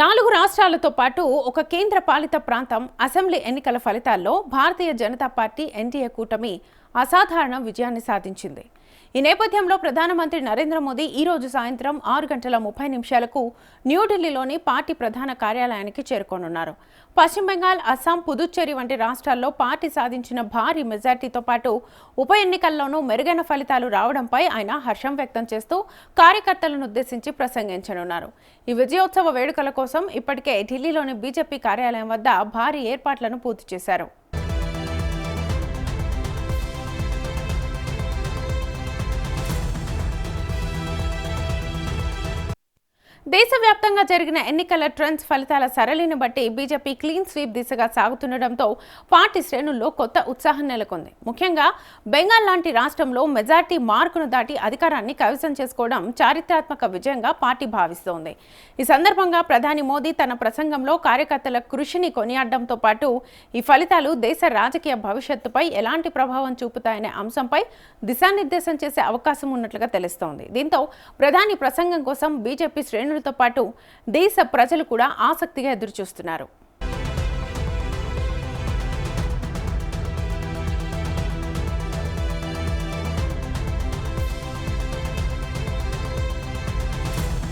4 రాష్ట్రాలతో పాటు ఒక కేంద్ర పాలిత ప్రాంతం అసెంబ్లీ ఎన్నికల ఫలితాల్లో భారతీయ జనతా పార్టీ ఎన్డీఏ కూటమి అసాధారణ విజయాన్ని సాధించింది. ఈ నేపథ్యంలో ప్రధానమంత్రి నరేంద్ర మోదీ ఈ రోజు సాయంత్రం 6:30 న్యూఢిల్లీలోని పార్టీ ప్రధాన కార్యాలయానికి చేరుకోనున్నారు. పశ్చిమ బెంగాల్, అస్సాం, పుదుచ్చేరి వంటి రాష్ట్రాల్లో పార్టీ సాధించిన భారీ మెజార్టీతో పాటు ఉప ఎన్నికల్లోనూ మెరుగైన ఫలితాలు రావడంపై ఆయన హర్షం వ్యక్తం చేస్తూ కార్యకర్తలను ఉద్దేశించి ప్రసంగించనున్నారు. ఈ విజయోత్సవ వేడుకల కోసం ఇప్పటికే ఢిల్లీలోని బీజేపీ కార్యాలయం వద్ద భారీ ఏర్పాట్లను పూర్తి చేశారు. దేశవ్యాప్తంగా జరిగిన ఎన్నికల ట్రెండ్స్ ఫలితాల సరళిని బట్టి బీజేపీ క్లీన్ స్వీప్ దిశగా సాగుతుండటంతో పార్టీ శ్రేణుల్లో కొత్త ఉత్సాహం నెలకొంది. ముఖ్యంగా బెంగాల్ లాంటి రాష్ట్రంలో మెజార్టీ మార్కును దాటి అధికారాన్ని కైవసం చేసుకోవడం చారిత్రాత్మక విజయంగా పార్టీ భావిస్తోంది. ఈ సందర్భంగా ప్రధాని మోదీ తన ప్రసంగంలో కార్యకర్తల కృషిని కొనియాడడంతో పాటు ఈ ఫలితాలు దేశ రాజకీయ భవిష్యత్తుపై ఎలాంటి ప్రభావం చూపుతాయనే అంశంపై దిశానిర్దేశం చేసే అవకాశం ఉన్నట్లుగా తెలుస్తోంది. దీంతో ప్రధాని ప్రసంగం కోసం బీజేపీ శ్రేణులతో పాటు దేశ ప్రజలు కూడా ఆసక్తిగా ఎదురుచూస్తున్నారు.